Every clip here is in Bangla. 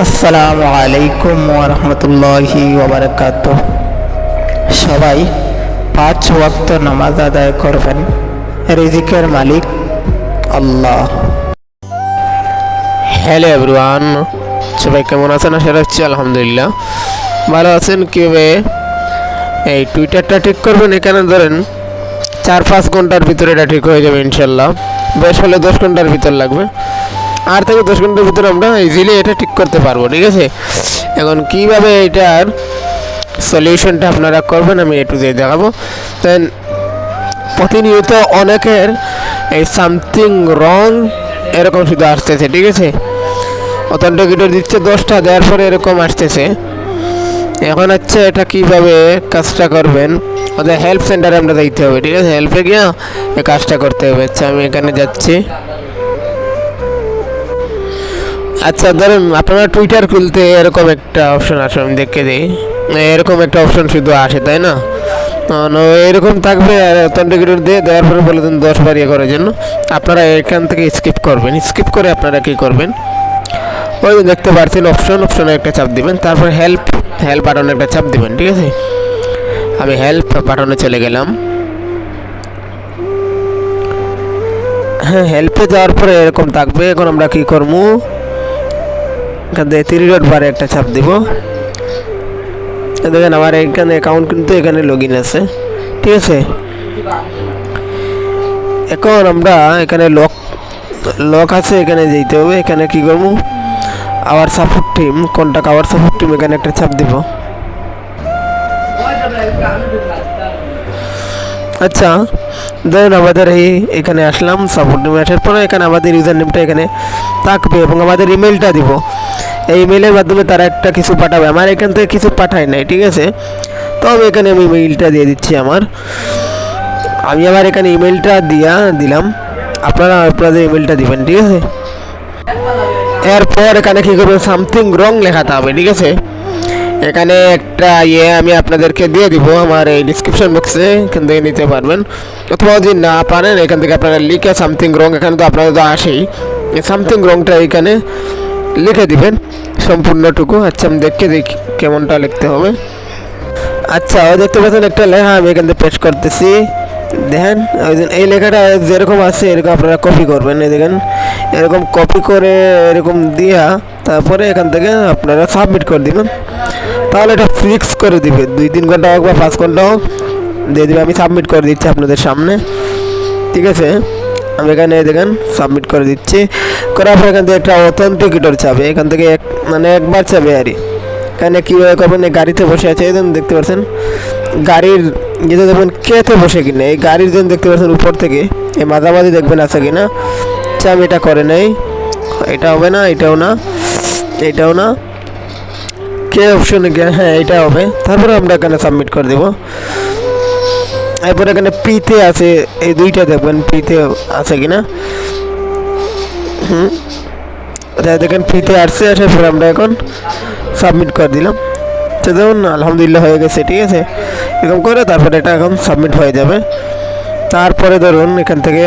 আসসালামু আলাইকুম ওরহমতুল্লাহি ওবারাকাতুহ। সবাই 5 ওয়াক্ত নামাজ আদায় করবেন। রিজিকের মালিক আল্লাহ। হ্যালো এভরিওয়ান, সবাই কেমন আছেন? আশা রাখছি আলহামদুলিল্লাহ ভালো আছেন। কীভাবে এই টুইটারটা ঠিক করবেন, এখানে ধরেন 4-5 ঘন্টার ভিতরে এটা ঠিক হয়ে যাবে ইনশাল্লাহ। বেশ হলে 10 ঘন্টার ভিতর লাগবে, 8 থেকে 10 ঘন্টার ভিতরে আমরা ইজিলি এটা ঠিক করতে পারবো। ঠিক আছে, এখন কীভাবে এটার সলিউশনটা আপনারা করবেন আমি একটু দিয়ে দেখাবো। দেন প্রতিনিয়ত অনেকের এই সামথিং রং এরকম শুধু আসতেছে। ঠিক আছে, অথেন্টিকেটর দিচ্ছে 10টা, দেওয়ার পরে এরকম আসতেছে। এখন হচ্ছে এটা কীভাবে কাজটা করবেন, ওদের হেল্প সেন্টারে আমরা দিতে হবে। ঠিক আছে, হেল্পে গিয়ে এই কাজটা করতে হবে। আচ্ছা, আমি এখানে যাচ্ছি। আচ্ছা, ধরুন আপনারা টুইটার খুলতে এরকম একটা অপশন আসে, আমি দেখে দিই। এরকম একটা অপশন শুধু আসে, তাই না? এরকম থাকবে, আর অথেন্টিকেটর দিয়ে দেওয়ার পরে বলে দিন 10 বার ইয়ে করার জন্য। আপনারা এখান থেকে স্কিপ করবেন। স্কিপ করে আপনারা কী করবেন, ওই দেখতে পাচ্ছেন অপশনে একটা চাপ দিবেন, তারপর হেল্প বাটনে একটা চাপ দিবেন। ঠিক আছে, আমি হেল্প বাটনে চলে গেলাম। হ্যাঁ, হেল্পে যাওয়ার পরে এরকম থাকবে। এখন আমরা কী করবো, এখান থেকে 3 ডট বারে একটা চাপ দিব। দেখেন আমার এখানে অ্যাকাউন্ট কিন্তু এখানে লগ ইন আছে। ঠিক আছে, এখন আমরা এখানে লক আছে, এখানে যেতে হবে। এখানে কি করবো, hour support team, contact hour support team, এখানে একটা চাপ দিব। আচ্ছা, ধরুন আমাদের এখানে আসলাম, সাপোর্ট টিমে আসার পরে এখানে আমাদের ইউজার নেমটা এখানে থাকবে এবং আমাদের ইমেলটা দিব। এই ইমেলের মাধ্যমে তারা একটা কিছু পাঠাবে। আমার এখান থেকে কিছু পাঠায় নাই। ঠিক আছে, তো আমি এখানে ইমেইলটা দিয়ে দিচ্ছি। আমি আমার এখানে ইমেলটা দিলাম। আপনারা আপনাদের ইমেলটা দিবেন। ঠিক আছে, এরপর এখানে কী করবেন, সামথিং রং লেখাতে হবে। ঠিক আছে, এখানে একটা আমি আপনাদেরকে দিয়ে দিব আমার এই ডিসক্রিপশন বক্সে, এখান থেকে নিতে পারবেন। অথবা যদি না পারেন এখান থেকে আপনারা লিখে সামথিং রং, এখানে তো আপনাদের তো আসেই, সামথিং রংটা এখানে লিখে দিবেন সম্পূর্ণটুকু। আচ্ছা, আমি দেখি কেমনটা লিখতে হবে। আচ্ছা, দেখতে পাচ্ছেন একটা লেখা, আমি এখান থেকে পেস্ট করতেছি। দেখেন এই লেখাটা যেরকম আছে এরকম আপনারা কপি করবেন। এই দেখেন এরকম কপি করে এরকম দিয়া তারপরে এখান থেকে আপনারা সাবমিট করে দিবেন। তাহলে এটা ফিক্স করে দিবে, 2-3 ঘন্টা হোক বা 5 ঘন্টা হোক দিয়ে দিবে। আমি সাবমিট করে দিচ্ছি আপনাদের সামনে। ঠিক আছে, আমি এখানে দেখেন সাবমিট করে দিচ্ছি। করার পর এখান থেকে একটা অথেন্টিকেটর চাবে, এখান থেকে একবার চাবে। আর এখানে কীভাবে করবেন, এই গাড়িতে বসে আছে দেখতে পাচ্ছেন, গাড়ির যেটা দেখবেন কেতে বসে কিনা, এই গাড়ির জন্য দেখতে পাচ্ছেন উপর থেকে এই মাঝামাঝি দেখবেন আছে কিনা। আচ্ছা, আমি এটা করে নেই, এটা হবে না, এটাও না, কে অপশনে গিয়ে হ্যাঁ এটা হবে। তারপরে আমরা এখানে সাবমিট করে দেব। এরপর এখানে পিতে আছে, এই দুইটা দেখবেন পিতে আছে কিনা। দেখেন পিতে আসছে, আসার পর আমরা এখন সাবমিট করে দিলাম। তো দেখুন আলহামদুলিল্লাহ হয়ে গেছে। ঠিক আছে, এরকম করে তারপরে এটা এখন সাবমিট হয়ে যাবে। তারপরে ধরুন এখান থেকে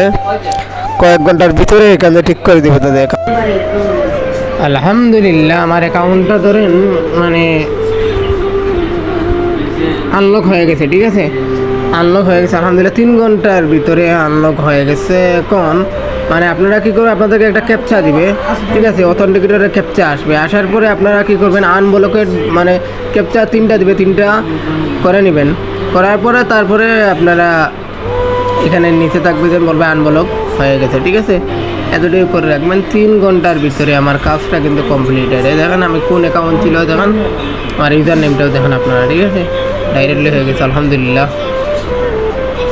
কয়েক ঘন্টার ভিতরে এখানে ঠিক করে দেবে তাদের। আলহামদুলিল্লাহ আমার অ্যাকাউন্টটা ধরেন মানে আনলক হয়ে গেছে। ঠিক আছে, আনলক হয়ে গেছে আলহামদুলিল্লাহ, 3 ঘন্টার ভিতরে আনলক হয়ে গেছে। এখন মানে আপনারা কী করবেন, আপনাদেরকে একটা ক্যাপচা দিবে। ঠিক আছে, অথেন্টিকেটরের ক্যাপচা আসবে। আসার পরে আপনারা কী করবেন, আনব্লকের মানে ক্যাপচা 3টা দিবে, 3টা করে নেবেন। করার পরে তারপরে আপনারা এখানে নিচে থাকবে যে বলবে আনব্লক হয়ে গেছে। ঠিক আছে, এতটুকু করে রাখবেন। 3 ঘন্টার ভিতরে আমার কাজটা কিন্তু কমপ্লিট হয়ে যায়। দেখেন আমি কোন অ্যাকাউন্ট ছিল, দেখেন আমার ইউজার নেমটাও দেখেন আপনারা। ঠিক আছে, ডাইরেক্টলি হয়ে গেছে আলহামদুলিল্লাহ।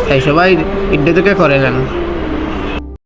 তাই সবাই ভিডিও থেকে করে নেন।